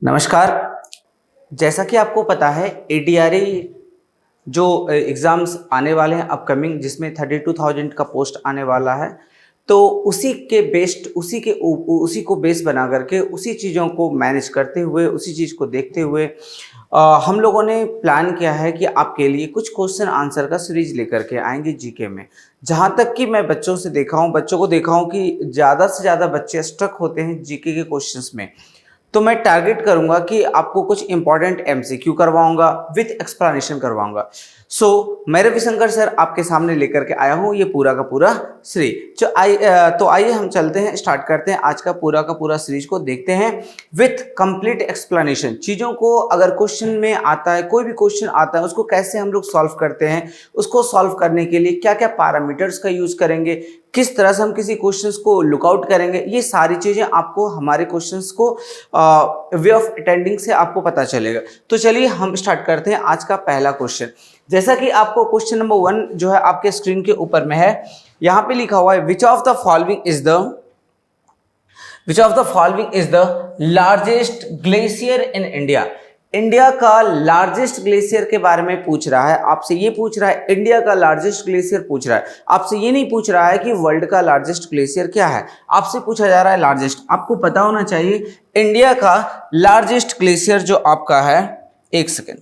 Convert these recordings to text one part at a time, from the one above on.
नमस्कार। जैसा कि आपको पता है एडीआरई जो एग्ज़ाम्स आने वाले हैं अपकमिंग, जिसमें 32,000 का पोस्ट आने वाला है, तो उसी को बेस बना करके उसी चीज़ों को मैनेज करते हुए, उसी चीज़ को देखते हुए हम लोगों ने प्लान किया है कि आपके लिए कुछ क्वेश्चन आंसर का सीरीज लेकर के आएंगे जीके में। जहाँ तक कि मैं बच्चों को देखा हूँ कि ज़्यादा से ज़्यादा बच्चे स्ट्रक होते हैं जीके के क्वेश्चंस में। तो मैं टारगेट करूंगा कि आपको कुछ इंपॉर्टेंट एमसीक्यू करवाऊंगा, विथ एक्सप्लेनेशन करवाऊंगा। मैं रविशंकर सर आपके सामने लेकर के आया हूं ये पूरा का पूरा सीरीज। तो आइए हम चलते हैं, स्टार्ट करते हैं आज का पूरा सीरीज को, देखते हैं विथ कंप्लीट एक्सप्लेनेशन। चीज़ों को अगर क्वेश्चन में आता है, कोई भी क्वेश्चन आता है, उसको कैसे हम लोग सॉल्व करते हैं, उसको सॉल्व करने के लिए क्या क्या पैरामीटर्स का यूज करेंगे, किस तरह से हम किसी क्वेश्चंस को लुकआउट करेंगे, ये सारी चीज़ें आपको हमारे क्वेश्चंस को वे ऑफ अटेंडिंग से आपको पता चलेगा। तो चलिए हम स्टार्ट करते हैं आज का पहला क्वेश्चन। जैसा कि आपको क्वेश्चन नंबर 1 जो है आपके स्क्रीन के ऊपर में है, यहाँ पे लिखा हुआ है विच of the following is the largest glacier in India. India का लार्जेस्ट ग्लेशियर के बारे में पूछ रहा है, आपसे ये पूछ रहा है, इंडिया का लार्जेस्ट ग्लेशियर पूछ रहा है। आपसे ये नहीं पूछ रहा है कि वर्ल्ड का लार्जेस्ट ग्लेशियर क्या है, आपसे पूछा जा रहा है लार्जेस्ट। आपको पता होना चाहिए इंडिया का लार्जेस्ट ग्लेशियर जो आपका है, एक सेकेंड,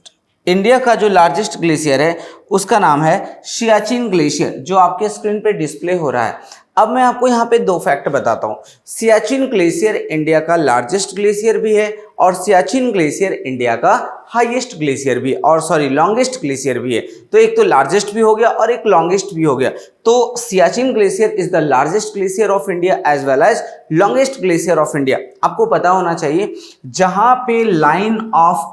इंडिया का जो लार्जेस्ट ग्लेशियर है उसका नाम है सियाचिन ग्लेशियर, जो आपके स्क्रीन पे डिस्प्ले हो रहा है। अब मैं आपको यहाँ पे दो फैक्ट बताता हूँ। सियाचिन ग्लेशियर इंडिया का लार्जेस्ट ग्लेशियर भी है और सियाचिन ग्लेशियर इंडिया का हाईएस्ट ग्लेशियर भी है, और सॉरी लॉन्गेस्ट ग्लेशियर भी है। तो एक तो लार्जेस्ट भी हो गया और एक लॉन्गेस्ट भी हो गया। तो Siachen glacier is the largest glacier of India as well as longest glacier of India. आपको पता होना चाहिए जहां पे लाइन ऑफ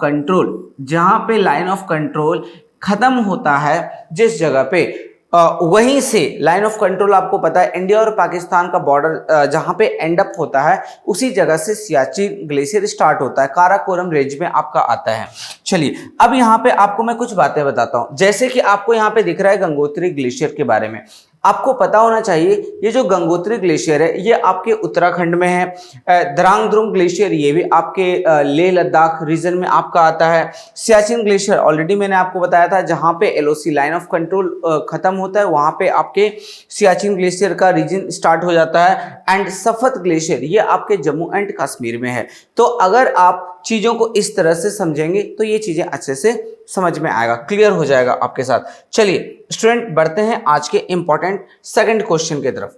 कंट्रोल खत्म होता है, जिस जगह पे वहीं से लाइन ऑफ कंट्रोल, आपको पता है इंडिया और पाकिस्तान का बॉर्डर जहां पे एंड अप होता है, उसी जगह से सियाचिन ग्लेशियर स्टार्ट होता है, काराकोरम रेंज में आपका आता है। चलिए अब यहाँ पे आपको मैं कुछ बातें बताता हूं। जैसे कि आपको यहाँ पे दिख रहा है गंगोत्री ग्लेशियर के बारे में, आपको पता होना चाहिए ये जो गंगोत्री ग्लेशियर है ये आपके उत्तराखंड में है। द्रांग द्रुंग ग्लेशियर ये भी आपके लेह लद्दाख रीजन में आपका आता है। सियाचिन ग्लेशियर ऑलरेडी मैंने आपको बताया था, जहां पे एलओसी लाइन ऑफ कंट्रोल खत्म होता है वहां पे आपके सियाचिन ग्लेशियर का रीजन स्टार्ट हो जाता है। एंड सफत ग्लेशियर ये आपके जम्मू एंड कश्मीर में है। तो अगर आप चीजों को इस तरह से समझेंगे तो ये चीजें अच्छे से समझ में आएगा, क्लियर हो जाएगा आपके साथ। चलिए स्टूडेंट बढ़ते हैं आज के इंपॉर्टेंट सेकंड क्वेश्चन की तरफ।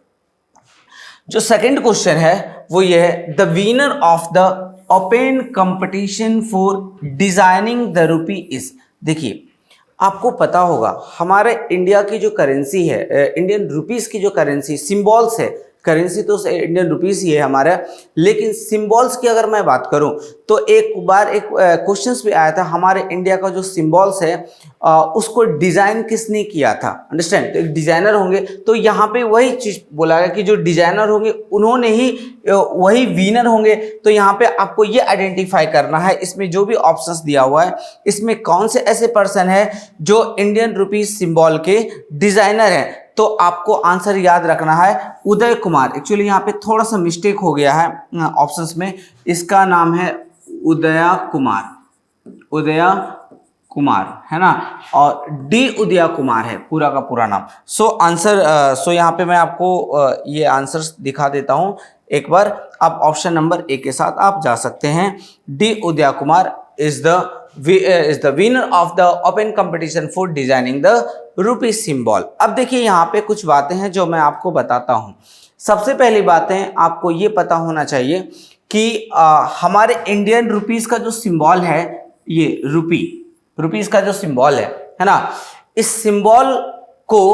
जो सेकंड क्वेश्चन है वो ये है, the winner of the open competition for designing the rupee is. देखिए आपको पता होगा हमारे इंडिया की जो करेंसी है, इंडियन रुपीस की जो करेंसी सिंबल्स है, करेंसी तो इंडियन रुपीस ही है हमारा, लेकिन सिंबल्स की अगर मैं बात करूं तो एक बार एक क्वेश्चंस भी आया था, हमारे इंडिया का जो सिंबल्स है उसको डिजाइन किसने किया था। अंडरस्टैंड, तो एक डिजाइनर होंगे, तो यहाँ पे वही चीज बोला गया कि जो डिजाइनर होंगे उन्होंने ही वही विनर होंगे। तो यहाँ पे आपको ये आइडेंटिफाई करना है, इसमें जो भी ऑप्शंस दिया हुआ है इसमें कौन से ऐसे पर्सन है जो इंडियन रुपीस सिंबल के डिजाइनर है। तो आपको आंसर याद रखना है उदय कुमार। एक्चुअली यहाँ पे थोड़ा सा मिस्टेक हो गया है ऑप्शंस में, इसका नाम है उदया कुमार है ना, और डी उदया कुमार है पूरा का पूरा नाम। सो यहाँ पे मैं आपको ये आंसर्स दिखा देता हूँ एक बार। आप ऑप्शन नंबर ए के साथ आप जा सकते हैं। डी उदया Kumar is the winner of the open competition for designing the rupee symbol। अब देखिए यहाँ पे कुछ बातें हैं जो मैं आपको बताता हूँ। सबसे पहली बातें आपको ये पता होना चाहिए कि हमारे इंडियन रुपीस का जो सिंबल है, ये रुपीस का जो सिंबल है ना, इस सिंबल को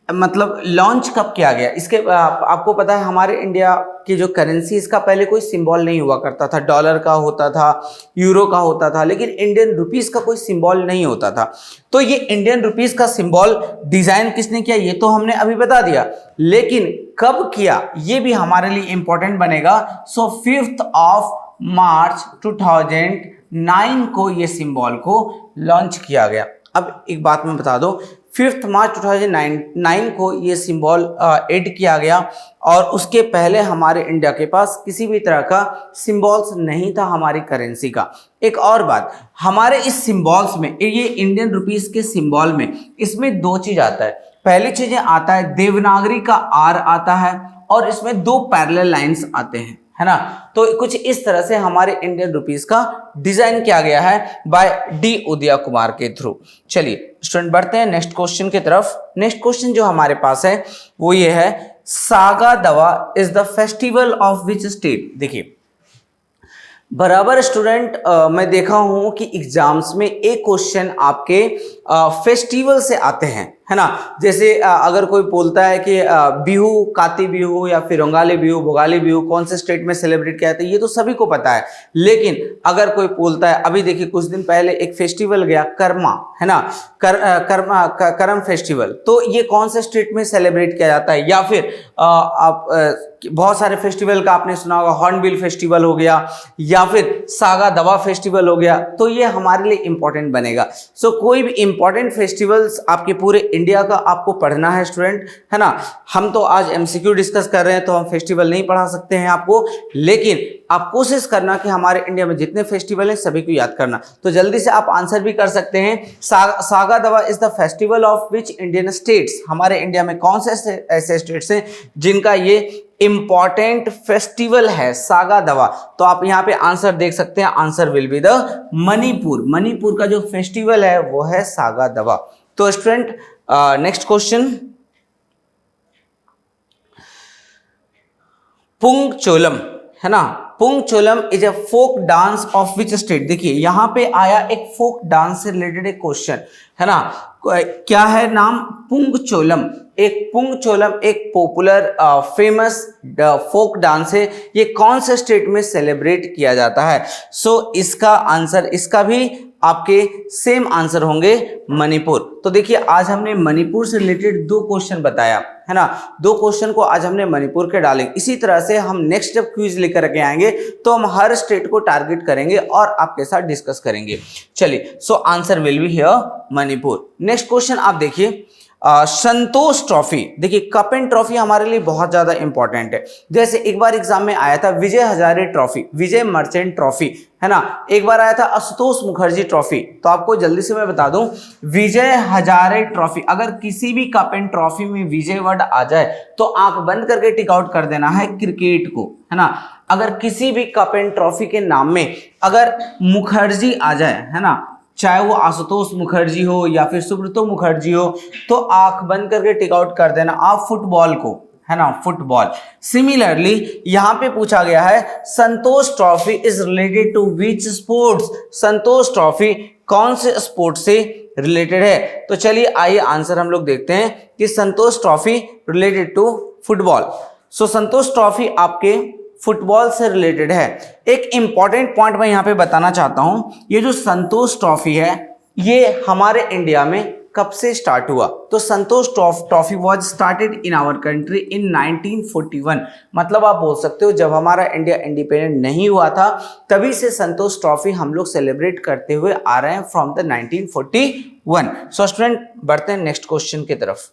मतलब लॉन्च कब किया गया। इसके आपको पता है हमारे इंडिया की जो करेंसी, इसका पहले कोई सिंबल नहीं हुआ करता था, डॉलर का होता था, यूरो का होता था, लेकिन इंडियन रुपीस का कोई सिंबल नहीं होता था। तो ये इंडियन रुपीस का सिंबल डिजाइन किसने किया ये तो हमने अभी बता दिया, लेकिन कब किया ये भी हमारे लिए इंपॉर्टेंट बनेगा। 5 मार्च 2009 को ये सिंबल को लॉन्च किया गया। अब एक बात मैं बता दूं, 5 मार्च 2009 को ये सिंबल ऐड किया गया और उसके पहले हमारे इंडिया के पास किसी भी तरह का सिंबल्स नहीं था हमारी करेंसी का। एक और बात, हमारे इस सिंबल्स में, ये इंडियन रुपीस के सिंबल में, इसमें दो चीज आता है। पहली चीजें आता है देवनागरी का आर आता है और इसमें दो पैरेलल लाइंस आते हैं, है ना। तो कुछ इस तरह से हमारे इंडियन रुपीस का डिजाइन किया गया है बाय डी उदया कुमार के थ्रू। चलिए स्टूडेंट बढ़ते हैं नेक्स्ट क्वेश्चन की तरफ। नेक्स्ट क्वेश्चन जो हमारे पास है वो ये है, सागा दवा is the festival of which state. देखिए बराबर स्टूडेंट मैं देखा हूं कि एग्जाम्स में एक क्वेश्चन आपके फेस्टिवल से आते हैं, है ना। जैसे अगर कोई बोलता है कि बिहू, काती बिहू या फिर रंगाली बिहू, भोगाली बिहू कौन से स्टेट में सेलिब्रेट किया जाता है, ये तो सभी को पता है। लेकिन अगर कोई बोलता है, अभी देखिए कुछ दिन पहले एक फेस्टिवल गया कर्मा, है ना, करम फेस्टिवल, तो ये कौन से स्टेट में सेलिब्रेट किया जाता है। या फिर आप बहुत सारे फेस्टिवल का आपने सुना होगा, हॉर्नबिल फेस्टिवल हो गया या फिर सागा दवा फेस्टिवल हो गया, तो ये हमारे लिए इंपॉर्टेंट बनेगा। सो कोई भी इंपॉर्टेंट फेस्टिवल्स आपके पूरे इंडिया का आपको पढ़ना है स्टूडेंट, है ना। हम तो आज एमसीक्यू डिस्कस कर रहे हैं तो हम फेस्टिवल नहीं पढ़ा सकते हैं आपको, लेकिन आप कोशिश करना कि हमारे इंडिया में जितने फेस्टिवल हैं सभी को याद करना। तो जल्दी से आप आंसर भी कर सकते हैं। सागा दवा is the festival of which Indian states. हमारे इंडिया में कौन से ऐसे स्टेट्स हैं जिनका ये इंपॉर्टेंट फेस्टिवल है सागा दवा। तो आप यहाँ पे आंसर देख सकते हैं, answer will be the Manipur. Manipur का जो फेस्टिवल है वो है सागा दवा। तो स्टूडेंट नेक्स्ट क्वेश्चन, पुंगचोलम, है ना। Pungcholom is a folk dance of which state. देखिए यहाँ पे आया एक फोक डांस से रिलेटेड एक क्वेश्चन, है ना। क्या है नाम, पुंगचोलम। पुंगचोलम एक पॉपुलर फेमस फोक डांस है। ये कौन से स्टेट में सेलिब्रेट किया जाता है। सो इसका आंसर, इसका भी आपके सेम आंसर होंगे मणिपुर। तो देखिए आज हमने मणिपुर से रिलेटेड दो क्वेश्चन बताया, है ना। दो क्वेश्चन को आज हमने मणिपुर के डालेंगे। इसी तरह से हम नेक्स्ट जब क्विज लेकर के आएंगे तो हम हर स्टेट को टारगेट करेंगे और आपके साथ डिस्कस करेंगे। चलिए, सो answer will be here Manipur. Next question आप देखिए, संतोष ट्रॉफी। देखिए कप एंड ट्रॉफी हमारे लिए बहुत ज्यादा इंपॉर्टेंट है। जैसे एक बार एग्जाम में आया था विजय हजारे ट्रॉफी, विजय मर्चेंट ट्रॉफी, है ना। एक बार आया था आशुतोष मुखर्जी ट्रॉफी। तो आपको जल्दी से मैं बता दूं, विजय हजारे ट्रॉफी, अगर किसी भी कप एंड ट्रॉफी में विजय वर्ड आ जाए तो आंख बंद करके टिक आउट कर देना है क्रिकेट को, है ना। अगर किसी भी कप एंड ट्रॉफी के नाम में अगर मुखर्जी आ जाए, है ना, चाहे वो आशुतोष मुखर्जी हो या फिर सुब्रतो मुखर्जी हो, तो आंख बंद करके टिक आउट कर देना आप फुटबॉल को, है ना, फुटबॉल। सिमिलरली यहाँ पे पूछा गया है Santosh trophy is related to which sports. Santosh trophy कौन से स्पोर्ट से रिलेटेड है। तो चलिए आइए आंसर हम लोग देखते हैं कि Santosh trophy related to football. So Santosh trophy आपके फुटबॉल से रिलेटेड है। एक इंपॉर्टेंट पॉइंट मैं यहाँ पे बताना चाहता हूं, ये जो संतोष ट्रॉफी है ये हमारे इंडिया में कब से स्टार्ट हुआ। तो Santosh trophy was started in our country in 1941। मतलब आप बोल सकते हो जब हमारा इंडिया इंडिपेंडेंट नहीं हुआ था तभी से संतोष ट्रॉफी हम लोग सेलिब्रेट करते हुए आ रहे हैं फ्रॉम द 1941। सो स्टूडेंट बढ़ते हैं नेक्स्ट क्वेश्चन की तरफ।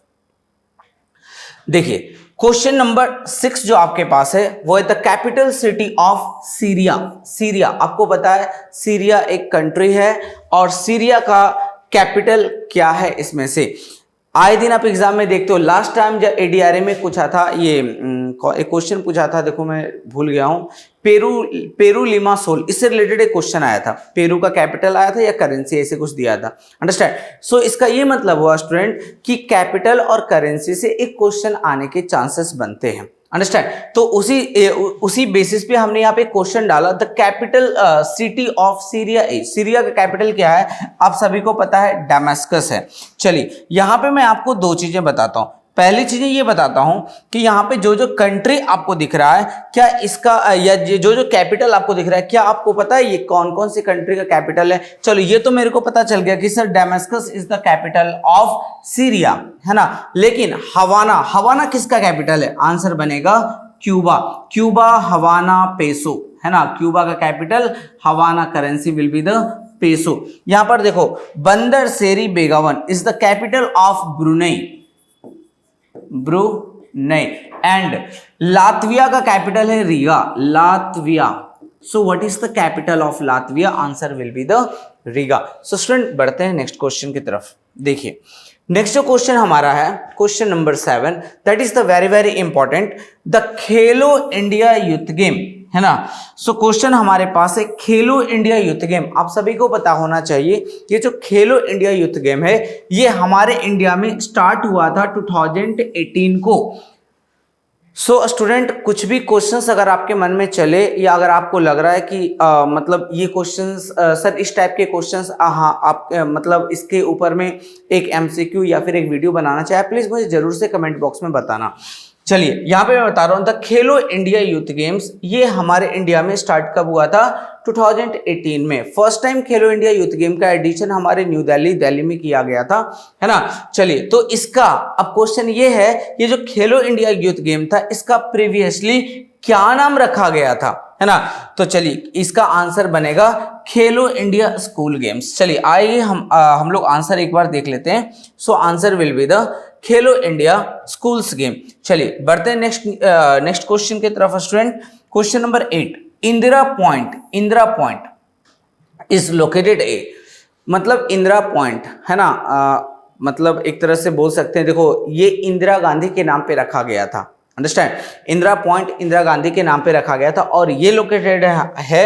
देखिए क्वेश्चन नंबर 6 जो आपके पास है वो है the capital city of Syria. Syria आपको पता है सीरिया एक कंट्री है और सीरिया का कैपिटल क्या है इसमें से। आए दिन आप एग्जाम में देखते हो, लास्ट टाइम जब एडीआरए में पूछा था ये एक क्वेश्चन पूछा था, देखो मैं भूल गया हूँ, पेरू लिमासोल, इससे रिलेटेड एक क्वेश्चन आया था। पेरू का कैपिटल आया था या करेंसी, ऐसे कुछ दिया था, अंडरस्टैंड। सो इसका ये मतलब हुआ स्टूडेंट कि कैपिटल और करेंसी से एक क्वेश्चन आने के चांसेस बनते हैं, अंडरस्टैंड। तो उसी बेसिस पे हमने यहाँ पे क्वेश्चन डाला the capital city of Syria is. Syria का कैपिटल क्या है आप सभी को पता है, डेमास्कस है। चलिए यहाँ पे मैं आपको दो चीजें बताता हूँ। पहली चीजें ये बताता हूं कि यहाँ पे जो जो कंट्री आपको दिख रहा है क्या इसका या जो जो कैपिटल आपको दिख रहा है क्या आपको पता है ये कौन कौन सी कंट्री का कैपिटल है। चलो ये तो मेरे को पता चल गया कि sir Damascus is the capital of Syria, है ना। लेकिन हवाना किसका कैपिटल है, आंसर बनेगा क्यूबा, हवाना पेसो, है ना। क्यूबा का capital Havana, currency will be the peso. यहां पर देखो Bandar Seri Begawan is the capital of Brunei, Brunei, and Latvia का कैपिटल है Riga, Latvia. So what is the capital of Latvia? Answer will be the Riga. So student बढ़ते हैं next question की तरफ। देखिए नेक्स्ट जो question हमारा है question number 7, that is the very very important, the Khelo India youth game, है ना। सो क्वेश्चन हमारे पास है खेलो इंडिया यूथ गेम। आप सभी को पता होना चाहिए ये जो खेलो इंडिया यूथ गेम है ये हमारे इंडिया में स्टार्ट हुआ था 2018 को। सो स्टूडेंट कुछ भी क्वेश्चंस अगर आपके मन में चले या अगर आपको लग रहा है कि मतलब ये क्वेश्चंस सर इस टाइप के क्वेश्चंस हाँ आप मतलब इसके ऊपर में एक एमसीक्यू या फिर एक वीडियो बनाना चाहे, प्लीज मुझे जरूर से कमेंट बॉक्स में बताना। चलिए यहाँ पे मैं बता रहा हूँ the Khelo India youth games ये हमारे इंडिया में स्टार्ट कब हुआ था? 2018 में। फर्स्ट टाइम खेलो इंडिया यूथ गेम का एडिशन हमारे न्यू दिल्ली में किया गया था, है ना। चलिए तो इसका अब क्वेश्चन ये है ये जो खेलो इंडिया यूथ गेम था इसका प्रीवियसली क्या नाम रखा गया था, है ना। तो चलिए इसका आंसर बनेगा खेलो इंडिया स्कूल गेम्स। चलिए आइए हम लोग आंसर एक बार देख लेते हैं। So answer will be the Khelo India schools game. चलिए बढ़ते हैं नेक्स्ट क्वेश्चन की तरफ student. Question number 8, Indira point is located a, मतलब इंदिरा पॉइंट, है ना, मतलब एक तरह से बोल सकते हैं देखो ये इंदिरा गांधी के नाम पे रखा गया था, अंडरस्टैंड। इंदिरा पॉइंट इंदिरा गांधी के नाम पे रखा गया था और ये लोकेटेड है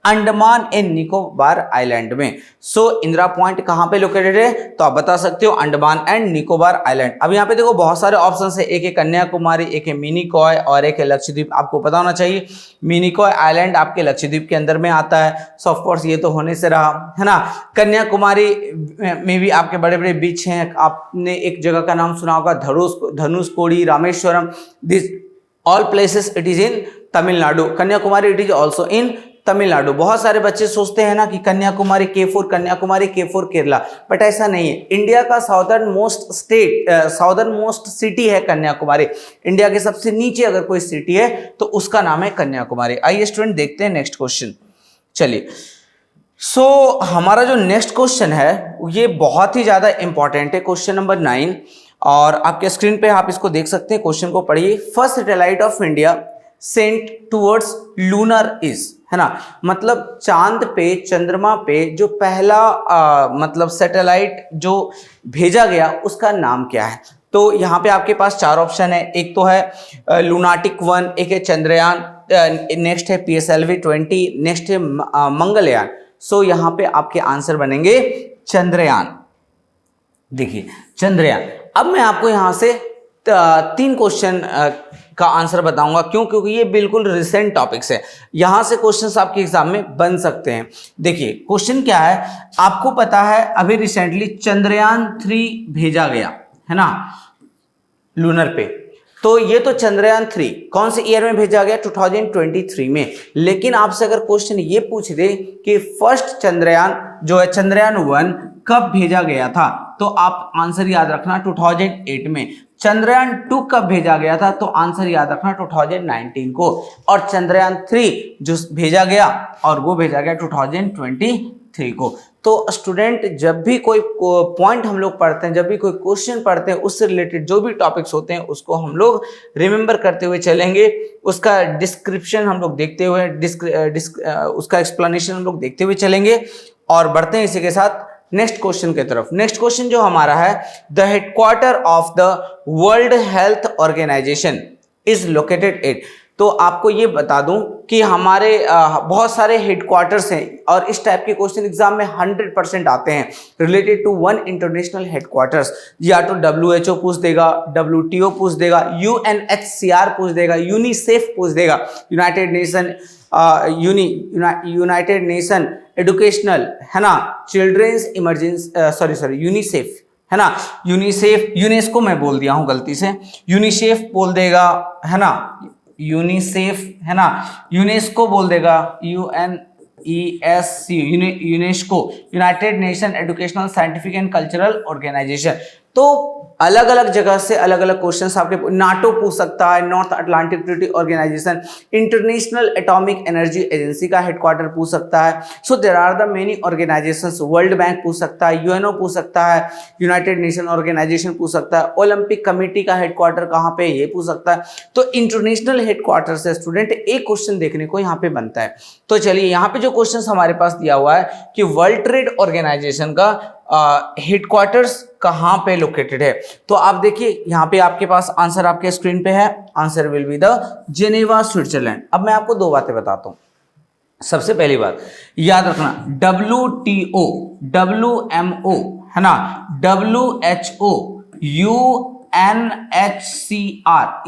अंडमान एंड निकोबार आइलैंड में। सो इंदिरा पॉइंट कहाँ पे लोकेटेड है? तो आप बता सकते हो अंडमान एंड निकोबार आइलैंड। अब यहाँ पे देखो बहुत सारे ऑप्शंस है, एक है कन्याकुमारी, एक है मिनिकॉय और एक है लक्षद्वीप। आपको पता होना चाहिए मिनिकॉय आइलैंड आपके लक्षद्वीप के अंदर में आता है। सो ऑफ कोर्स ये तो होने से रहा, है ना। कन्याकुमारी में भी आपके बड़े बड़े बीच हैं। आपने एक जगह का नाम सुना होगा Dhanushkodi, Rameswaram, this all places it is in Tamil Nadu. Kanyakumari it is also in Tamil Nadu. बहुत सारे बच्चे सोचते हैं ना कि कन्याकुमारी के4 केरला, बट ऐसा नहीं है। इंडिया का साउदर्न मोस्ट सिटी है कन्याकुमारी। इंडिया के सबसे नीचे अगर कोई सिटी है तो उसका नाम है कन्याकुमारी। आइए स्टूडेंट देखते हैं नेक्स्ट क्वेश्चन। चलिए सो हमारा जो नेक्स्ट क्वेश्चन है ये बहुत ही ज्यादा इंपॉर्टेंट है, क्वेश्चन नंबर 9, और आपके स्क्रीन पे आप इसको देख सकते हैं। क्वेश्चन को पढ़िए। First satellite of India sent towards lunar is, है ना, मतलब चांद पे चंद्रमा पे जो पहला मतलब सैटेलाइट जो भेजा गया उसका नाम क्या है? तो यहाँ पे आपके पास 4 ऑप्शन है। एक तो है लूनाटिक 1, एक है चंद्रयान, नेक्स्ट है PSLV-20, नेक्स्ट है मंगलयान। सो यहाँ पे आपके आंसर बनेंगे चंद्रयान। देखिए चंद्रयान। अब मैं आपको यहाँ से 3 क्वेश्चन का आंसर बताऊंगा, क्यों? क्योंकि ये बिल्कुल रिसेंट टॉपिक्स है, यहां से क्वेश्चंस आपके एग्जाम में बन सकते हैं। देखिए क्वेश्चन क्या है, आपको पता है अभी रिसेंटली चंद्रयान 3 भेजा गया, है ना, लूनर पे। तो ये तो चंद्रयान 3 कौन से ईयर में भेजा गया? 2023 में। लेकिन आपसे अगर क्वेश्चन ये पूछ दे कि फर्स्ट चंद्रयान जो है चंद्रयान 1 कब भेजा गया था, तो आप आंसर याद रखना 2008 में। चंद्रयान 2 कब भेजा गया था, तो आंसर याद रखना 2019 को। और चंद्रयान 3 जो भेजा गया और वो भेजा गया 2023 को। तो स्टूडेंट जब भी कोई पॉइंट हम लोग पढ़ते हैं, जब भी कोई क्वेश्चन पढ़ते हैं, उससे रिलेटेड जो भी टॉपिक्स होते हैं उसको हम लोग रिमेंबर करते हुए चलेंगे। उसका डिस्क्रिप्शन हम लोग देखते हुए उसका एक्सप्लेनेशन हम लोग देखते हुए चलेंगे। और बढ़ते हैं इसी के साथ नेक्स्ट क्वेश्चन की तरफ। नेक्स्ट क्वेश्चन जो हमारा है, the headquarter of the World Health Organization is located at. तो आपको ये बता दूं कि हमारे बहुत सारे हेडक्वार्टर्स हैं और इस टाइप के क्वेश्चन एग्जाम में 100% आते हैं related to one international headquarters. या तो WHO पूछ देगा, WTO पूछ देगा, UNHCR पूछ देगा, यूनिसेफ पूछ देगा, यूनाइटेड नेशन एजुकेशनल, है ना, चिल्ड्रेंस इमरजेंसी यूनिसेफ, है ना, यूनेस्को मैं बोल दिया हूं गलती से, यूनिसेफ बोल देगा, है ना, यूनिसेफ, है ना, यूनेस्को बोल देगा, UNESCO, United Nation Educational Scientific and Cultural Organization. तो अलग अलग जगह से अलग अलग क्वेश्चंस आपके नाटो पूछ सकता है, North Atlantic Treaty Organization, International Atomic Energy Agency का हेडक्वार्टर पूछ सकता है। So there are the many organisations, World Bank पूछ सकता है, यूएनओ पूछ सकता है, यूनाइटेड नेशन ऑर्गेनाइजेशन पूछ सकता है, ओलंपिक कमेटी का हेडक्वार्टर कहाँ पे ये पूछ सकता है। तो इंटरनेशनल हेडक्वार्टर से स्टूडेंट एक क्वेश्चन देखने को यहाँ पे बनता है। तो चलिए यहाँ पे जो क्वेश्चन हमारे पास दिया हुआ है कि वर्ल्ड ट्रेड ऑर्गेनाइजेशन का हेडक्वार्टर्स कहां पे लोकेटेड है, तो आप देखिए यहाँ पे आपके पास आंसर आपके स्क्रीन पे है। Answer will be the Geneva, Switzerland. अब मैं आपको दो बातें बताता हूं। सबसे पहली बात याद रखना, WTO, WMO है ना, WHO, UNHCR,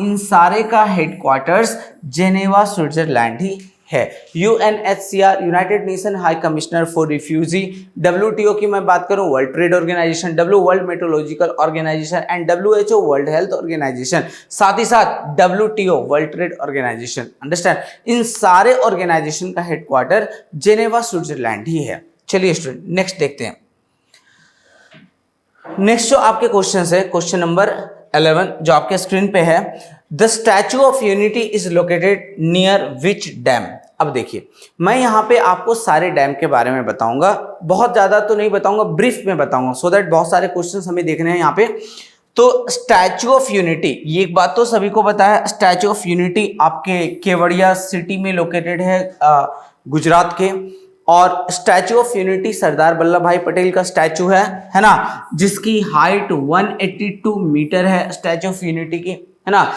इन सारे का हेडक्वार्टर्स जेनेवा, स्विट्जरलैंड ही है। UNHCR, United Nation High Commissioner for refugee, WTO की मैं बात करूं, World Trade Organisation, W World Metrological Organisation and WHO World Health Organisation, साथ ही साथ WTO World Trade Organisation. Understand, इन सारे ऑर्गेनाइजेशन का हेडक्वार्टर जेनेवा, स्विट्जरलैंड ही है। चलिए स्टूडेंट नेक्स्ट देखते हैं। नेक्स्ट जो आपके क्वेश्चन है, क्वेश्चन नंबर 11 जो आपके स्क्रीन पे है, the statue of unity is located near which dam. अब देखिए मैं यहाँ पे आपको सारे डैम के बारे में बताऊंगा, बहुत ज्यादा तो नहीं बताऊंगा, ब्रीफ में बताऊंगा, सो दैट बहुत सारे क्वेश्चंस हमें देखने हैं यहाँ पे। तो स्टैचू ऑफ यूनिटी, ये एक बात तो सभी को पता है, स्टैचू ऑफ यूनिटी आपके केवड़िया सिटी में लोकेटेड है, गुजरात के। और statue of unity Sardar Vallabh भाई पटेल का स्टैचू है ना, जिसकी हाइट 182 मीटर है स्टैचू ऑफ यूनिटी की, है ना।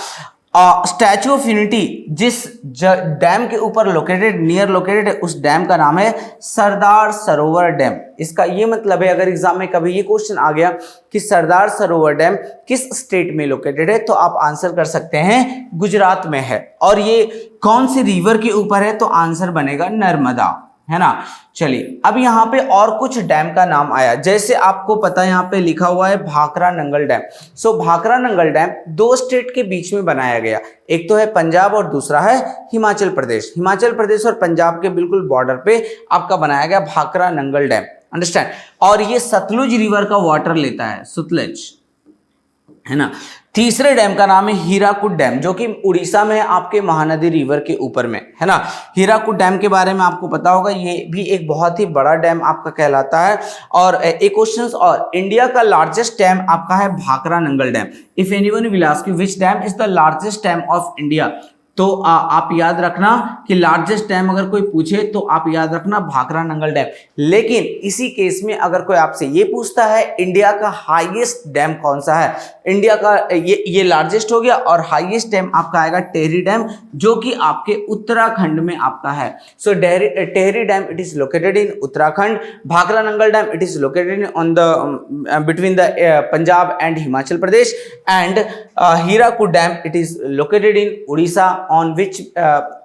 स्टैचू ऑफ यूनिटी जिस डैम के ऊपर लोकेटेड, नियर लोकेटेड है, उस डैम का नाम है सरदार सरोवर डैम। इसका ये मतलब है, अगर एग्जाम में कभी ये क्वेश्चन आ गया कि सरदार सरोवर डैम किस स्टेट में लोकेटेड है, तो आप आंसर कर सकते हैं गुजरात में है। और ये कौन सी रिवर के ऊपर है, तो आंसर बनेगा नर्मदा, है ना। चलिए अब यहाँ पे और कुछ डैम का नाम आया, जैसे आपको पता है यहाँ पे लिखा हुआ है भाखरा नंगल डैम। सो भाखरा नंगल डैम दो स्टेट के बीच में बनाया गया, एक तो है पंजाब और दूसरा है हिमाचल प्रदेश। हिमाचल प्रदेश और पंजाब के बिल्कुल बॉर्डर पे आपका बनाया गया भाखरा नंगल डैम। अंडरस्टैंड, और ये सतलुज रिवर का वाटर लेता है, सतलुज, है ना। तीसरे डैम का नाम है हीराकुड डैम, जो कि उड़ीसा में आपके महानदी रिवर के ऊपर में, है ना। हीराकुड डैम के बारे में आपको पता होगा, ये भी एक बहुत ही बड़ा डैम आपका कहलाता है। और एक क्वेश्चन, और इंडिया का लार्जेस्ट डैम आपका है Bhakra Nangal dam. If anyone will ask you which dam is the largest dam of India, तो आप याद रखना कि लार्जेस्ट डैम अगर कोई पूछे तो आप याद रखना भाखरा नंगल डैम। लेकिन इसी केस में अगर कोई आपसे ये पूछता है इंडिया का हाईएस्ट डैम कौन सा है, इंडिया का ये लार्जेस्ट हो गया, और हाईएस्ट डैम आपका आएगा टेहरी डैम, जो कि आपके उत्तराखंड में आपका है। So Tehri dam it is located in Uttarakhand, Bhakra Nangal dam it is located on the between the Punjab and Himachal Pradesh, and Hirakud dam it is located in Orissa on which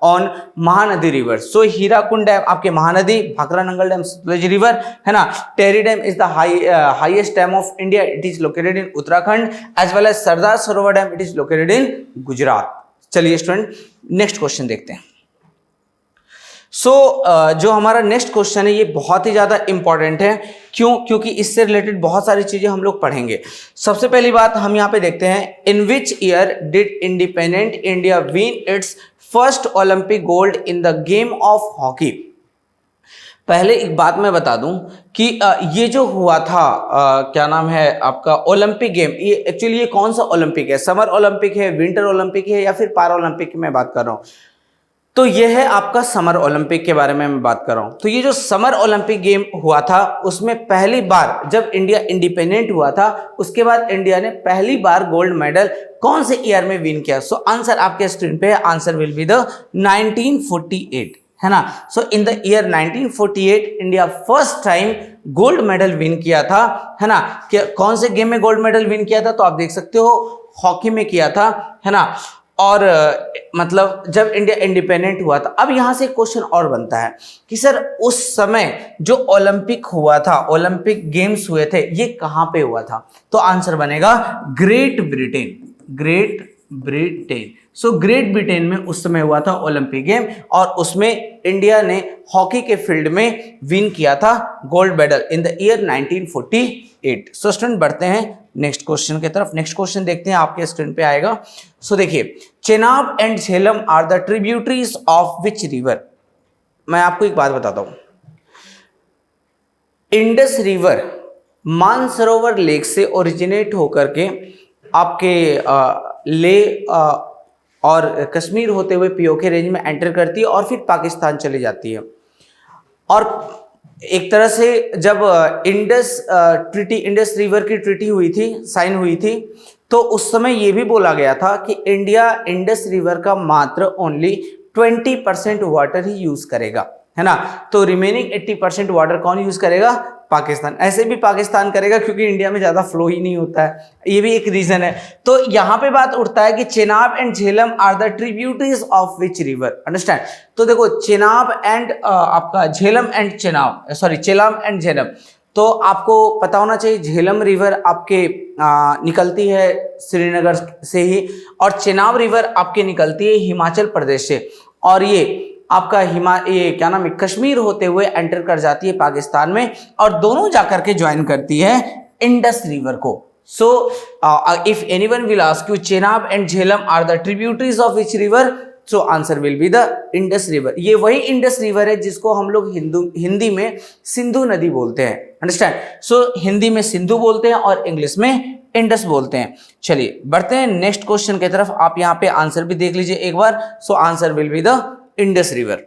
on Mahanadi river. So Hirakud dam आपके महानदी, भाखरा नंगल डैम सतलुज रिवर, है ना। Tehri dam is the highest dam of India, it is located in Uttarakhand, as well as Sardar Sarovar dam it is located इन गुजरात। चलिए student next question देखते हैं। जो हमारा next question है ये बहुत ही ज्यादा इंपॉर्टेंट है, क्यों? क्योंकि इससे रिलेटेड बहुत सारी चीजें हम लोग पढ़ेंगे। सबसे पहली बात हम यहाँ पे देखते हैं, in which year did independent India win its first Olympic gold in the game of hockey. पहले एक बात मैं बता दूं कि ये जो हुआ था क्या नाम है आपका ओलंपिक गेम, ये एक्चुअली ये कौन सा ओलंपिक है, समर ओलंपिक है, विंटर ओलंपिक है, या फिर पारा ओलंपिक की मैं बात कर रहा हूँ। तो ये है आपका समर ओलंपिक के बारे में मैं बात कर रहा हूं। तो ये जो समर ओलंपिक गेम हुआ था, उसमें पहली बार जब इंडिया इंडिपेंडेंट हुआ था, उसके बाद इंडिया ने पहली बार गोल्ड मेडल कौन से ईयर में विन किया? सो आंसर आपके स्क्रीन पे है, आंसर विल बी द 1948, है ना। So in the year 1948 India first time gold medal win किया था, है ना। कौन से गेम में गोल्ड मेडल विन किया था? तो आप देख सकते हो हॉकी में किया था, है ना। और मतलब जब इंडिया इंडिपेंडेंट हुआ था। अब यहां से क्वेश्चन और बनता है कि सर उस समय जो ओलंपिक हुआ था, ओलंपिक गेम्स हुए थे, ये कहां पे हुआ था? तो आंसर बनेगा great Britain, great Britain. So great Britain में उस समय हुआ था ओलंपिक गेम और उसमें इंडिया ने हॉकी के फील्ड में विन किया था gold medal in the year 1948। So student बढ़ते हैं नेक्स्ट क्वेश्चन की तरफ। नेक्स्ट क्वेश्चन देखते हैं, आपके स्क्रीन पे आएगा। सो देखिए, Chenab and Jhelum are the tributaries of which river. मैं आपको एक बात बताता हूं, इंडस रिवर मानसरोवर लेक से ओरिजिनेट होकर के आपके ले और कश्मीर होते हुए पीओके रेंज में एंटर करती है और फिर पाकिस्तान चली जाती है। और एक तरह से जब इंडस रिवर की ट्रीटी हुई थी, साइन हुई थी, तो उस समय ये भी बोला गया था कि इंडिया इंडस रिवर का मात्र ओनली 20% वाटर ही यूज करेगा, है ना। तो रिमेनिंग 80% वाटर कौन यूज करेगा? पाकिस्तान। ऐसे भी पाकिस्तान करेगा क्योंकि इंडिया में ज्यादा फ्लो ही नहीं होता है, ये भी एक रीजन है। तो यहां पे बात उठता है कि Chenab and Jhelum are the tributaries of which river, understand. तो देखो, चेनाब एंड आपका झेलम एंड चेनाब, सॉरी चेलाम एंड झेलम, तो आपको पता होना चाहिए झेलम रिवर आपके निकलती है श्रीनगर से ही, और चेनाब रिवर आपके निकलती है हिमाचल प्रदेश से, और ये आपका ये क्या नाम है, कश्मीर होते हुए एंटर कर जाती है पाकिस्तान में, और दोनों जाकर के ज्वाइन करती है इंडस रिवर को। So if anyone will ask you Chenab and Jhelum are the tributaries of which river, so answer will be the Indus river. ये वही इंडस रिवर है जिसको हम लोग हिंदी में सिंधु नदी बोलते हैं, अंडरस्टैंड। सो हिंदी में सिंधु बोलते हैं और इंग्लिश में इंडस बोलते हैं। चलिए बढ़ते हैं नेक्स्ट क्वेश्चन की तरफ। आप यहाँ पे आंसर भी देख लीजिए एक बार। So answer will be the Indus river.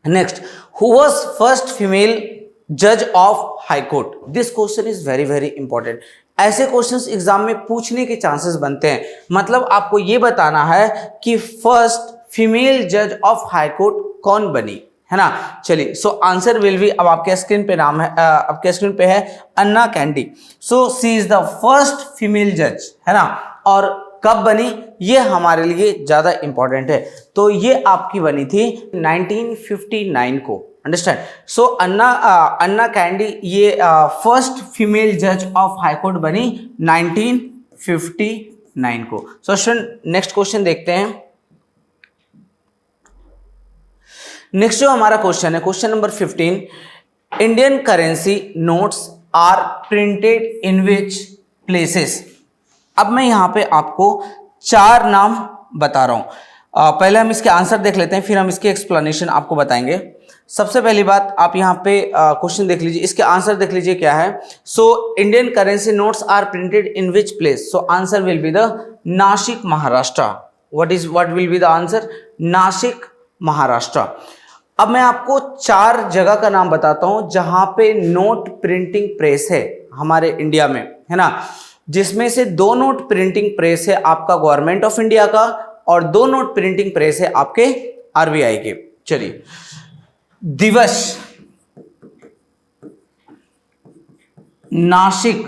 Next, who was first female जज of high court? This question is very very important. ऐसे क्वेश्चंस एग्जाम में पूछने के चांसेस बनते हैं, मतलब आपको ये बताना है कि फर्स्ट फीमेल जज ऑफ हाई कोर्ट कौन बनी, है ना। चलिए, सो आंसर विल बी, अब आपके स्क्रीन पे नाम है, आपके स्क्रीन पे है Anna Chandy. So she is the first female जज, है ना। और कब बनी ये हमारे लिए ज्यादा इंपॉर्टेंट है। तो ये आपकी बनी थी 1959 को, अंडरस्टैंड। सो अन्ना कैंडी ये फर्स्ट फीमेल जज ऑफ हाई कोर्ट बनी 1959 को। सो स्टूडेंट नेक्स्ट क्वेश्चन देखते हैं। नेक्स्ट जो हमारा क्वेश्चन है, question number 15, Indian currency notes are printed in which places. अब मैं यहाँ पे आपको 4 नाम बता रहा हूँ। पहले हम इसके आंसर देख लेते हैं, फिर हम इसके एक्सप्लेनेशन आपको बताएंगे। सबसे पहली बात, आप यहाँ पे क्वेश्चन देख लीजिए, इसके आंसर देख लीजिए क्या है। So Indian currency notes are printed in which place? So answer will be the Nashik, Maharashtra. What will be the answer? Nashik, Maharashtra. अब मैं आपको 4 जगह का नाम बताता हूं जहां पे नोट प्रिंटिंग प्रेस है हमारे इंडिया में, है ना। जिसमें से 2 नोट प्रिंटिंग प्रेस है आपका गवर्नमेंट ऑफ इंडिया का, और 2 नोट प्रिंटिंग प्रेस है आपके आरबीआई के। चलिए, दिवस, नासिक,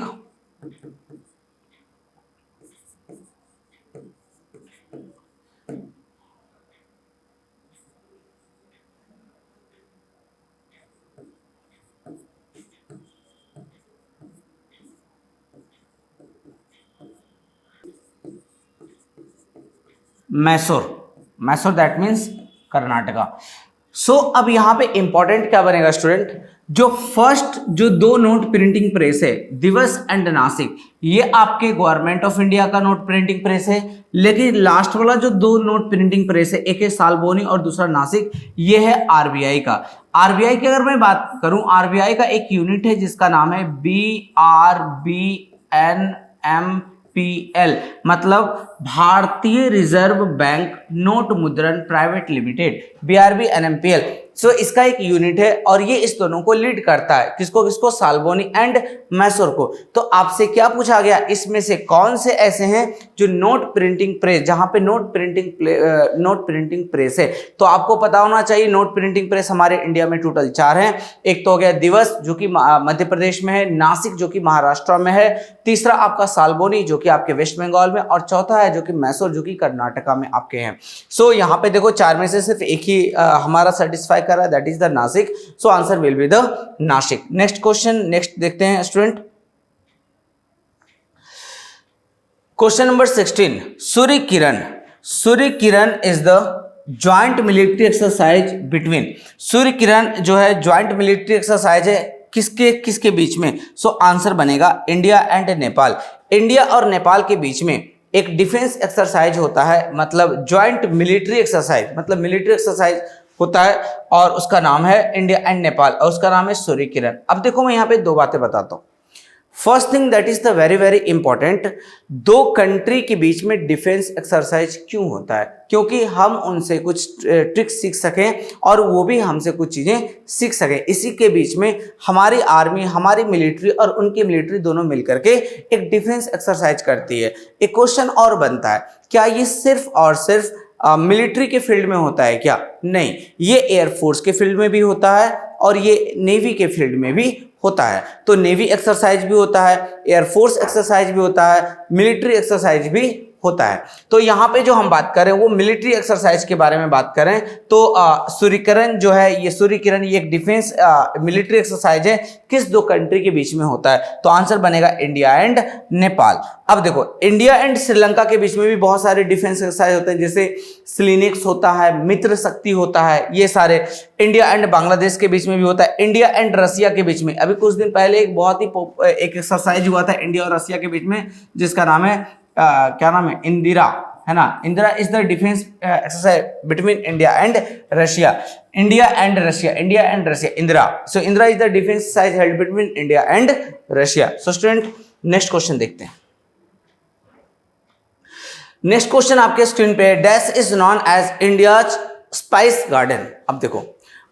मैसूर, मैसूर दैट मीन्स कर्नाटका। सो अब यहां पे इंपॉर्टेंट क्या बनेगा स्टूडेंट, जो फर्स्ट जो 2 नोट प्रिंटिंग प्रेस है दिवस एंड नासिक, ये आपके गवर्नमेंट ऑफ इंडिया का नोट प्रिंटिंग प्रेस है। लेकिन लास्ट वाला जो 2 नोट प्रिंटिंग प्रेस है, एक है सालबोनी और दूसरा नासिक, ये है आरबीआई का। आरबीआई की अगर मैं बात करूं, आरबीआई का एक यूनिट है जिसका नाम है BRBNMPL, मतलब भारतीय रिजर्व बैंक नोट मुद्रण प्राइवेट लिमिटेड, BRBNMPL। सो इसका एक यूनिट है और ये इस दोनों को लीड करता है। किसको किसको? सालबोनी एंड मैसूर को। तो आपसे क्या पूछा गया, इसमें से कौन से ऐसे हैं जो नोट प्रिंटिंग प्रेस, जहां पे नोट प्रिंटिंग प्रेस है। तो आपको पता होना चाहिए नोट प्रिंटिंग प्रेस हमारे इंडिया में टोटल 4 हैं। एक तो हो गया दिवस जो कि मध्य प्रदेश में है, नासिक जो कि महाराष्ट्र में है, तीसरा आपका सालबोनी जो कि आपके वेस्ट बंगाल में, और चौथा है जो कि मैसूर जो कि कर्नाटका में आपके हैं। सो यहाँ पे देखो 4 में से सिर्फ एक ही हमारा सेटिस्फाई कर रहा है, that is the Nashik. So answer will be the Nashik. Next question, next देखते हैं student. Question number 16, Surya Kiran. Surya Kiran is the joint military exercise between. Surya Kiran जो है ज्वाइंट मिलिट्री एक्सरसाइज है किसके किसके बीच में? सो आंसर बनेगा इंडिया एंड नेपाल। इंडिया और नेपाल के बीच में एक डिफेंस एक्सरसाइज होता है, मतलब ज्वाइंट मिलिट्री एक्सरसाइज, मतलब मिलिट्री एक्सरसाइज होता है और उसका नाम है इंडिया एंड नेपाल और उसका नाम है सूर्य किरण। अब देखो मैं यहाँ पे दो बातें बताता हूँ। First thing that is the very very important, दो कंट्री के बीच में डिफेंस एक्सरसाइज क्यों होता है? क्योंकि हम उनसे कुछ ट्रिक्स सीख सकें और वो भी हमसे कुछ चीज़ें सीख सकें। इसी के बीच में हमारी आर्मी, हमारी मिलिट्री और उनकी मिलिट्री दोनों मिलकर के एक डिफेंस एक्सरसाइज करती है। एक क्वेश्चन और बनता है, क्या ये सिर्फ और सिर्फ मिलिट्री के फील्ड में होता है क्या? नहीं, ये एयरफोर्स के फील्ड में भी होता है और ये नेवी के फील्ड में भी होता है। तो नेवी एक्सरसाइज भी होता है, एयरफोर्स एक्सरसाइज भी होता है, मिलिट्री एक्सरसाइज भी होता है। तो यहाँ पे जो हम बात करें वो मिलिट्री एक्सरसाइज के बारे में बात करें तो सूर्य किरण जो है, ये सूर्य किरण ये एक डिफेंस मिलिट्री एक्सरसाइज है, किस दो कंट्री के बीच में होता है? तो आंसर बनेगा इंडिया एंड नेपाल। अब देखो इंडिया एंड श्रीलंका के बीच में भी बहुत सारे डिफेंस एक्सरसाइज होते हैं, जैसे सिलिनिक्स होता है, मित्र शक्ति होता है, ये सारे। इंडिया एंड बांग्लादेश के बीच में भी होता है, इंडिया एंड रसिया के बीच में। अभी कुछ दिन पहले एक बहुत ही एक एक्सरसाइज हुआ था इंडिया और रसिया के बीच में, जिसका नाम है क्या नाम है? इंदिरा, है ना? Indira is the defence exercise between India and Russia. India and Russia, India and Russia, Indira. So Indira is the defence exercise held between India and Russia. So student next question देखते हैं। नेक्स्ट क्वेश्चन आपके स्क्रीन पे, dash is known as India spice garden. अब देखो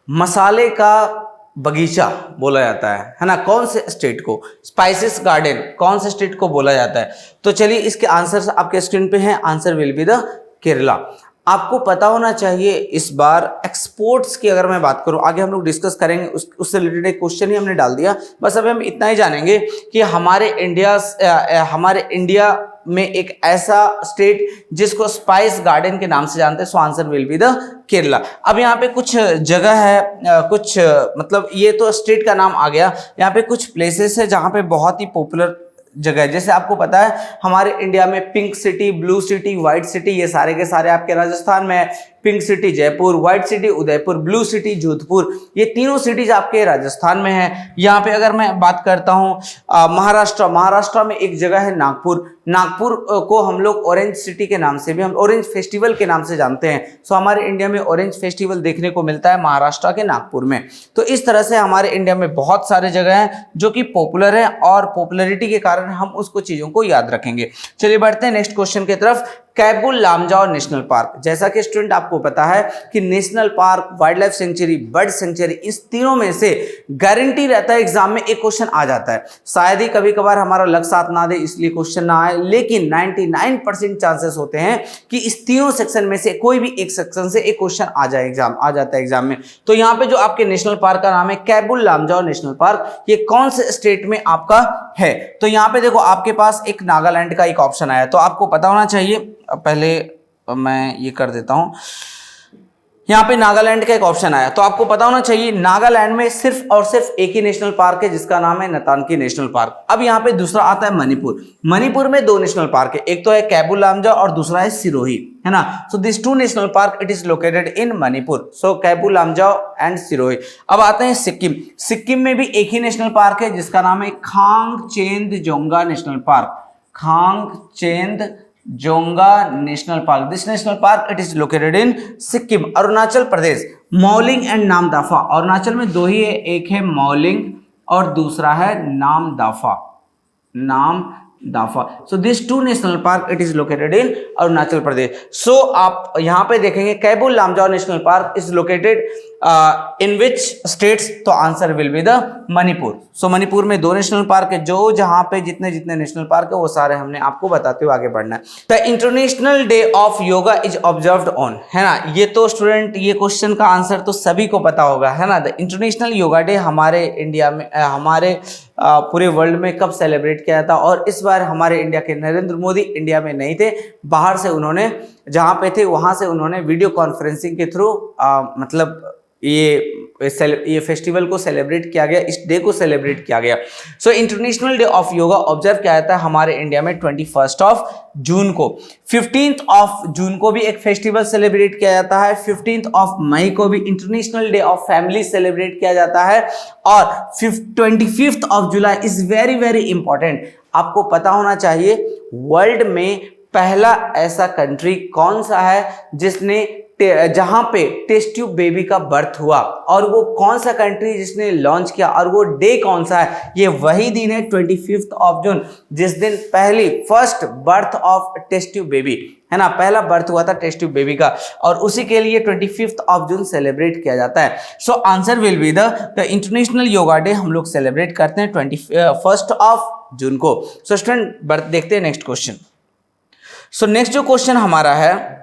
मसाले का बगीचा बोला जाता है ना? कौन से स्टेट को? स्पाइसेस गार्डन कौन से स्टेट को बोला जाता है? तो चलिए इसके आंसर आपके स्क्रीन पे हैं। Answer will be the Kerala. आपको पता होना चाहिए इस बार एक्सपोर्ट्स की अगर मैं बात करूं, आगे हम लोग डिस्कस करेंगे, उससे रिलेटेड एक क्वेश्चन ही हमने डाल दिया। बस अभी हम इतना ही जानेंगे कि हमारे इंडिया में एक ऐसा स्टेट जिसको स्पाइस गार्डन के नाम से जानते हैं। So answer will be the Kerala. अब यहाँ पे कुछ जगह है, कुछ मतलब ये तो स्टेट का नाम आ गया, यहाँ पे कुछ प्लेसेस है जहाँ पे बहुत ही पॉपुलर जगह है। जैसे आपको पता है हमारे इंडिया में pink city, blue city, white city, ये सारे के सारे आपके राजस्थान में है। Pink city Jaipur, white city Udaipur, blue city Jodhpur, ये तीनों सिटीज आपके राजस्थान में है। यहाँ पे अगर मैं बात करता हूँ महाराष्ट्र में एक जगह है नागपुर। नागपुर को हम लोग ऑरेंज सिटी के नाम से भी, हम ऑरेंज फेस्टिवल के नाम से जानते हैं। सो हमारे इंडिया में ऑरेंज फेस्टिवल देखने को मिलता है महाराष्ट्र के नागपुर में। तो इस तरह से हमारे इंडिया में बहुत सारे जगह हैं जो कि पॉपुलर है और पॉपुलैरिटी के कारण हम उसको चीजों को याद रखेंगे। चलिए बढ़ते हैं नेक्स्ट क्वेश्चन की तरफ। कैबुल लामजाओ नेशनल पार्क, जैसा कि स्टूडेंट आपको पता है कि national park, wild life sanctuary, bird sanctuary, इस तीनों में से गारंटी रहता है एग्जाम में एक क्वेश्चन आ जाता है। शायद ही कभी कभार हमारा लक साथ ना दे इसलिए क्वेश्चन ना आए, लेकिन 99% चांसेस होते हैं कि इस तीनों सेक्शन में से कोई भी एक सेक्शन से एक क्वेश्चन आ जाता है एग्जाम में। तो यहाँ पे जो आपके नेशनल पार्क का नाम है कैबुल लामजाओ नेशनल पार्क, ये कौन से स्टेट में आपका है? तो यहाँ पे देखो आपके पास एक नागालैंड का एक ऑप्शन आया, तो आपको पता होना चाहिए, पहले मैं ये कर देता हूं, यहाँ पे नागालैंड का एक ऑप्शन आया, तो आपको पता होना चाहिए नागालैंड में सिर्फ और सिर्फ एक ही नेशनल पार्क है जिसका नाम है नतांकी नेशनल पार्क। अब यहाँ पे दूसरा आता है मणिपुर। मणिपुर में दो नेशनल पार्क है, एक तो है कैबुल लामजाओ और दूसरा है सिरोही, है ना? So this two national park it is located in Manipur. So Keibul Lamjao and Sirohi. अब आते हैं सिक्किम। सिक्किम में भी एक ही नेशनल पार्क है जिसका नाम है Khangchendzonga national park. Khangchendzonga national park, this national park it is located in Sikkim. Arunachal Pradesh, Mouling and Namdapha. Arunachal में दो ही है, एक है मौलिंग और दूसरा है Namdapha. So this two national park it is located in Arunachal Pradesh. So आप यहाँ पे देखेंगे Keibul Lamjao national park is located in which states? तो answer will be the Manipur. So Manipur में दो नेशनल पार्क है, जो जहां पे जितने नेशनल पार्क है वो सारे हमने आपको बताते हुए आगे बढ़ना है। The international day of yoga is observed on, है ना? ये तो स्टूडेंट ये क्वेश्चन का आंसर तो सभी को पता होगा, है ना? द इंटरनेशनल योगा डे हमारे इंडिया में हमारे पूरे वर्ल्ड में कब सेलिब्रेट किया था? और इस बार हमारे इंडिया के नरेंद्र मोदी इंडिया में नहीं थे, बाहर से उन्होंने जहां पे थे वहां से उन्होंने वीडियो कॉन्फ्रेंसिंग के थ्रू मतलब ये ये फेस्टिवल को सेलिब्रेट किया गया, इस डे को सेलिब्रेट किया गया। So international day of yoga observe किया जाता है हमारे इंडिया में 21 जून को। 15 जून को भी एक फेस्टिवल सेलिब्रेट किया जाता है। 15 मई को भी international day of family celebrate किया जाता है। और 25 जुलाई इज वेरी वेरी इंपॉर्टेंट, आपको पता होना चाहिए वर्ल्ड में पहला ऐसा कंट्री कौन सा है जिसने जहां पे टेस्ट ट्यूब बेबी का बर्थ हुआ, और वो कौन सा कंट्री जिसने लॉन्च किया, और वो डे कौन सा है। ये वही दिन है 25 जून जिस दिन first birth of test tube baby, है ना, पहला बर्थ हुआ था टेस्ट ट्यूब बेबी का, और उसी के लिए 25 जून सेलिब्रेट किया जाता है। सो answer will be the international yoga day हम लोग सेलिब्रेट करते हैं 21 जून को। सो स्टूडेंट देखते हैं नेक्स्ट क्वेश्चन। सो नेक्स्ट जो क्वेश्चन हमारा है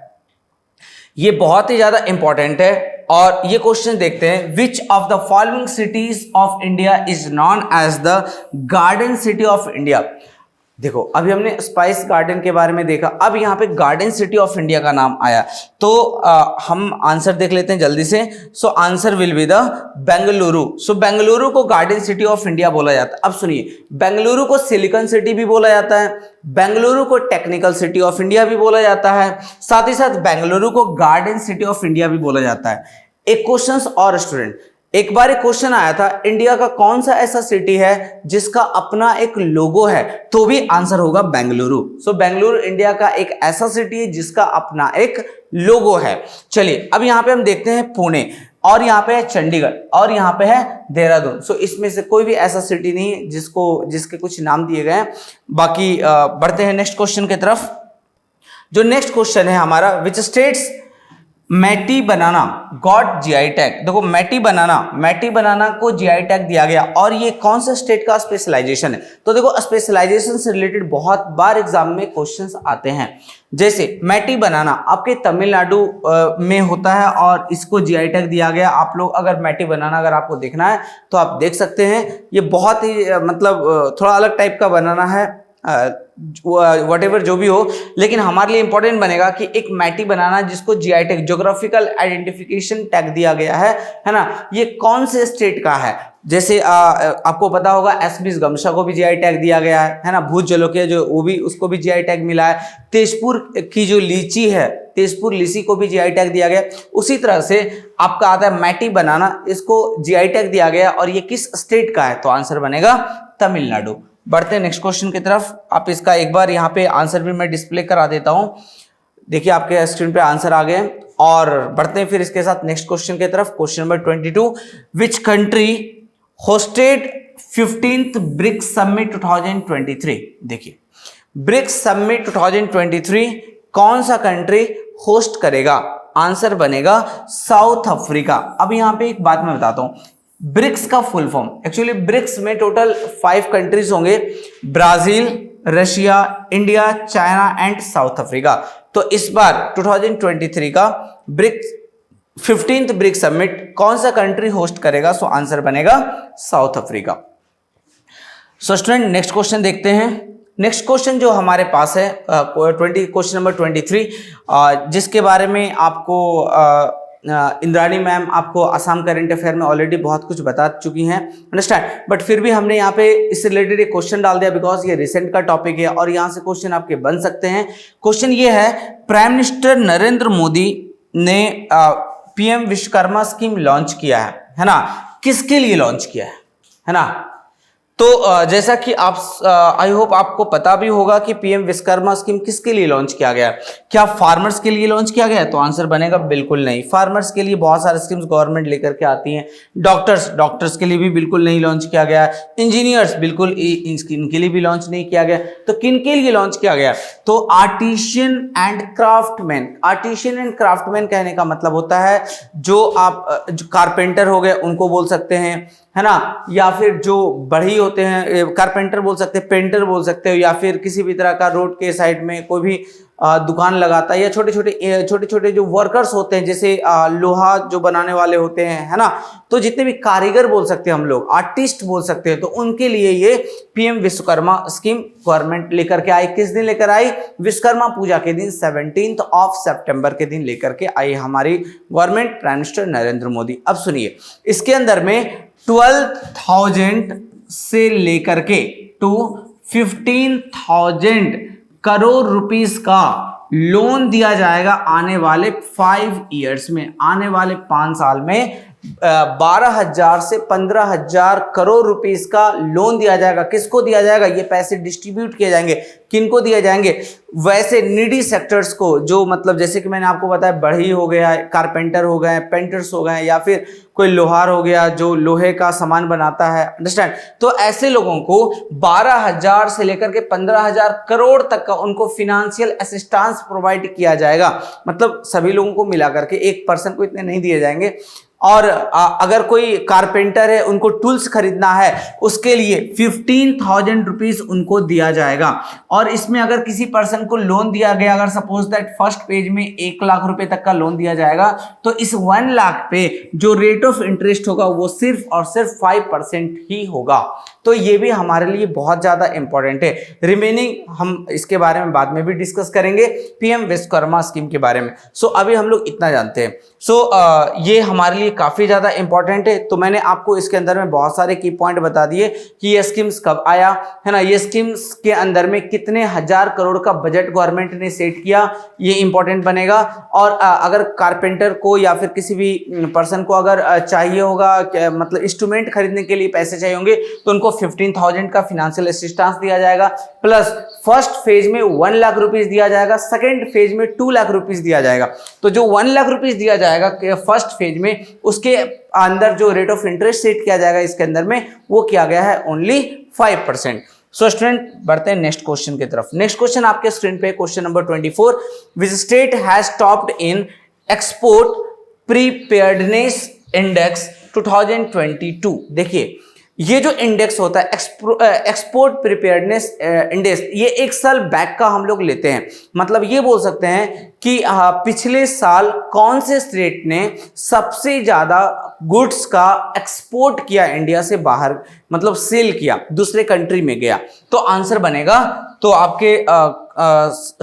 ये बहुत ही ज्यादा इंपॉर्टेंट है, और ये क्वेश्चन देखते हैं, which of the following cities of India is known as the garden city of India. देखो अभी हमने स्पाइस गार्डन के बारे में देखा, अब यहाँ पे गार्डन सिटी ऑफ इंडिया का नाम आया, तो हम आंसर देख लेते हैं जल्दी से। So answer will be the Bengaluru. So Bengaluru को गार्डन सिटी ऑफ इंडिया बोला जाता है। अब सुनिए, बेंगलुरु को सिलिकॉन सिटी भी बोला जाता है, बेंगलुरु को टेक्निकल सिटी ऑफ इंडिया भी बोला जाता है, साथ ही साथ बेंगलुरु को गार्डन सिटी ऑफ इंडिया भी बोला जाता है। एक क्वेश्चन और स्टूडेंट, एक बार एक क्वेश्चन आया था, इंडिया का कौन सा ऐसा सिटी है जिसका अपना एक लोगो है, तो भी आंसर होगा बेंगलुरु। सो बेंगलुरु इंडिया का एक ऐसा सिटी है जिसका अपना एक लोगो है। चलिए अब यहाँ पे हम देखते हैं पुणे, और यहाँ पे है चंडीगढ़, और यहाँ पे है देहरादून। सो इसमें से कोई भी ऐसा सिटी नहीं है जिसके कुछ नाम दिए गए हैं। बाकी बढ़ते हैं नेक्स्ट क्वेश्चन की तरफ। जो नेक्स्ट क्वेश्चन है हमारा, which states Meitei banana got GI tag. देखो मैटी बनाना को जीआई टैग दिया गया, और ये कौन सा स्टेट का स्पेशलाइजेशन है। तो देखो स्पेशलाइजेशन से रिलेटेड बहुत बार एग्जाम में क्वेश्चंस आते हैं। जैसे मैटी बनाना आपके तमिलनाडु में होता है, और इसको जीआई टैग दिया गया। आप लोग अगर मैटी बनाना अगर आपको देखना है तो आप देख सकते हैं, ये बहुत ही मतलब थोड़ा अलग टाइप का बनाना है, व्हाटएवर जो भी हो, लेकिन हमारे लिए इंपॉर्टेंट बनेगा कि एक मैटी बनाना जिसको GI tag, geographical identification tag दिया गया है ना, ये कौन से स्टेट का है। जैसे आपको पता होगा एसबीस गमशा को भी जीआई टैग दिया गया है ना, भूत जलोकिया जो वो भी, उसको भी जीआई टैग मिला है। तेजपुर की जो लीची है, तेजपुर लीची को भी जीआई टैग दिया गया। उसी तरह से आपका आता है मैटी बनाना, इसको जीआई टैग दिया गया, और ये किस स्टेट का है, तो आंसर बनेगा तमिलनाडु। बढ़ते हैं नेक्स्ट क्वेश्चन की तरफ। आप इसका एक बार यहाँ पे आंसर भी मैं डिस्प्ले करा देता हूँ, देखिए आपके स्क्रीन पे आंसर आ गए। और बढ़ते हैं फिर इसके साथ नेक्स्ट क्वेश्चन की तरफ। Question number 22, which country hosted 15th BRICS summit 2023। देखिए ब्रिक्स समिट 2023 कौन सा कंट्री होस्ट करेगा, आंसर बनेगा साउथ अफ्रीका। अब यहाँ पे एक बात मैं बताता हूँ, ब्रिक्स का फुल फॉर्म, एक्चुअली ब्रिक्स में टोटल 5 कंट्रीज होंगे, Brazil, Russia, India, China and south Africa. तो इस बार 2023 का ब्रिक्स 15th ब्रिक्स समिट कौन सा कंट्री होस्ट करेगा, सो आंसर बनेगा साउथ अफ्रीका। सो स्टूडेंट नेक्स्ट क्वेश्चन देखते हैं। नेक्स्ट क्वेश्चन जो हमारे पास है क्वेश्चन नंबर 23, जिसके बारे में आपको इंद्राणी मैम आपको असम करंट अफेयर में ऑलरेडी बहुत कुछ बता चुकी हैं, अंडरस्टैंड, बट फिर भी हमने यहाँ पे इससे रिलेटेड एक क्वेश्चन डाल दिया बिकॉज ये रिसेंट का टॉपिक है और यहाँ से क्वेश्चन आपके बन सकते हैं। क्वेश्चन ये है, प्राइम मिनिस्टर नरेंद्र मोदी ने पीएम विश्वकर्मा स्कीम लॉन्च किया है ना, किसके लिए लॉन्च किया है ना। तो जैसा कि आप आई होप आपको पता भी होगा कि पीएम विश्वकर्मा स्कीम किसके लिए लॉन्च किया गया है। क्या फार्मर्स के लिए लॉन्च किया गया है, तो आंसर बनेगा बिल्कुल नहीं। फार्मर्स के लिए बहुत सारे स्कीम्स गवर्नमेंट लेकर के आती हैं। डॉक्टर्स के लिए भी बिल्कुल नहीं लॉन्च किया गया है। इंजीनियर्स बिल्कुल इनके लिए भी लॉन्च नहीं किया गया। तो किन के लिए लॉन्च किया गया, तो artisan and craftsman. Artisan and craftsman कहने का मतलब होता है जो आप जो कारपेंटर हो गए उनको बोल सकते हैं, है ना, या फिर जो बढ़ई होते हैं, कारपेंटर बोल सकते हैं, पेंटर बोल सकते हो, या फिर किसी भी तरह का रोड के साइड में कोई भी दुकान लगाता है, या छोटे छोटे जो वर्कर्स होते हैं, जैसे लोहा जो बनाने वाले होते हैं, है ना, तो जितने भी कारीगर बोल सकते हैं हम लोग, आर्टिस्ट बोल सकते हैं, तो उनके लिए ये पीएम विश्वकर्मा स्कीम गवर्नमेंट लेकर के आई। किस दिन लेकर आई? विश्वकर्मा पूजा के दिन 17 सितंबर के दिन लेकर के आई हमारी government, prime minister Narendra Modi. अब सुनिए, इसके अंदर में 12,000 से लेकर के टू 15,000 करोड़ रुपीस का लोन दिया जाएगा आने वाले 5 इयर्स में, आने वाले 5 साल में 12,000 से 15,000 करोड़ रुपीस का लोन दिया जाएगा। किसको दिया जाएगा? ये पैसे डिस्ट्रीब्यूट किए जाएंगे। किनको दिए जाएंगे? वैसे नीडी सेक्टर्स को, जो मतलब जैसे कि मैंने आपको बताया, बढ़ई हो गया, कारपेंटर हो गए, पेंटर्स हो गए, या फिर कोई लोहार हो गया जो लोहे का सामान बनाता है, अंडरस्टैंड। तो ऐसे लोगों को 12,000 से लेकर के 15,000 करोड़ तक का उनको फिनेंशियल असिस्टेंस प्रोवाइड किया जाएगा। मतलब सभी लोगों को मिला करके, एक पर्सन को इतने नहीं दिए जाएंगे। और अगर कोई कारपेंटर है, उनको टूल्स खरीदना है, उसके लिए 15,000 रुपीज उनको दिया जाएगा। और इसमें अगर किसी पर्सन को लोन दिया गया, अगर सपोज दैट फर्स्ट पेज में 1 लाख रुपए तक का लोन दिया जाएगा, तो इस 1 लाख पे जो रेट ऑफ इंटरेस्ट होगा वो सिर्फ और सिर्फ 5% ही होगा। तो ये भी हमारे लिए बहुत ज्यादा इंपॉर्टेंट है। रिमेनिंग हम इसके बारे में बाद में भी डिस्कस करेंगे, पीएम विश्वकर्मा स्कीम के बारे में। सो अभी हम लोग इतना जानते हैं। ये हमारे लिए काफी ज्यादा इंपॉर्टेंट है। तो मैंने आपको इसके अंदर में बहुत सारे की पॉइंट बता दिए कि ये स्कीम्स कब आया, है ना, ये स्कीम्स के अंदर में कितने हजार करोड़ का बजट गवर्नमेंट ने सेट किया, ये इंपॉर्टेंट बनेगा। और अगर कारपेंटर को या फिर किसी भी पर्सन को अगर चाहिए होगा, मतलब इंस्ट्रूमेंट खरीदने के लिए पैसे चाहिए होंगे, तो उनको 15,000 का फाइनेंशियल असिस्टेंस दिया जाएगा। प्लस फर्स्ट फेज में 1 लाख रुपीस दिया जाएगा, सेकेंड फेज में 2 लाख रुपीस दिया जाएगा। तो जो 1 लाख रुपीस दिया जाएगा फर्स्ट फेज में, उसके अंदर जो रेट ऑफ इंटरेस्ट सेट किया जाएगा इसके अंदर में, वो किया गया है ओनली 5%। सो स्टूडेंट, बढ़ते हैं नेक्स्ट क्वेश्चन की तरफ। नेक्स्ट क्वेश्चन आपके स्क्रीन पे, question number 24, which state has topped in export preparedness index 2022। देखिए, ये जो इंडेक्स होता है एक्सपोर्ट प्रिपेयर्डनेस इंडेक्स, ये 1 साल बैक का हम लोग लेते हैं। मतलब ये बोल सकते हैं कि पिछले साल कौन से स्टेट ने सबसे ज्यादा गुड्स का एक्सपोर्ट किया इंडिया से बाहर, मतलब सेल किया, दूसरे कंट्री में गया। तो आंसर बनेगा, तो आपके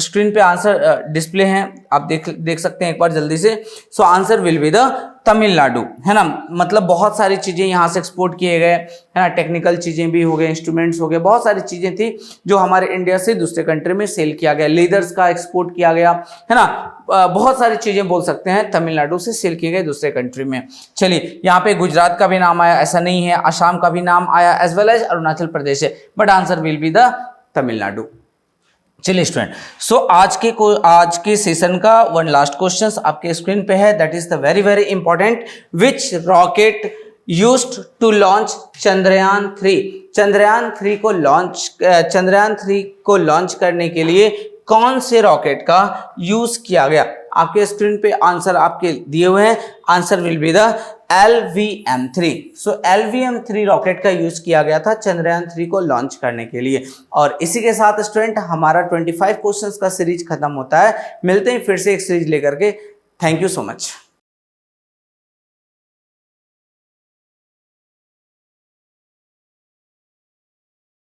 स्क्रीन पे आंसर डिस्प्ले हैं, आप देख सकते हैं एक बार जल्दी से। So answer will be the Tamil Nadu, है ना। मतलब बहुत सारी चीजें यहाँ से एक्सपोर्ट किए गए, है ना, टेक्निकल चीजें भी हो गए, इंस्ट्रूमेंट्स हो गए, बहुत सारी चीजें थी जो हमारे इंडिया से दूसरे कंट्री में सेल किया गया। लेदर्स का एक्सपोर्ट किया गया, है ना, बहुत सारी चीजें बोल सकते हैं तमिलनाडु से सेल किए गए दूसरे कंट्री में। चलिए, यहाँ पे गुजरात का भी नाम आया, ऐसा नहीं है, असम का भी नाम आया, as well as Arunachal Pradesh है, but answer will be the Tamil Nadu. चलिए स्टूडेंट, सो आज के सेशन का वन लास्ट क्वेश्चन आपके स्क्रीन पे है, that is the very very important. Which rocket used to launch Chandrayaan 3? Chandrayaan 3 को लॉन्च करने के लिए कौन से रॉकेट का यूज किया गया? आपके स्क्रीन पे आंसर आपके दिए हुए हैं, answer will be the LVM-3। So LVM-3 rocket का यूज किया गया था चंद्रयान 3 को लॉन्च करने के लिए। और इसी के साथ स्टूडेंट हमारा 25 क्वेश्चंस का सीरीज खत्म होता है। मिलते हैं फिर से एक सीरीज लेकर के। Thank you so much.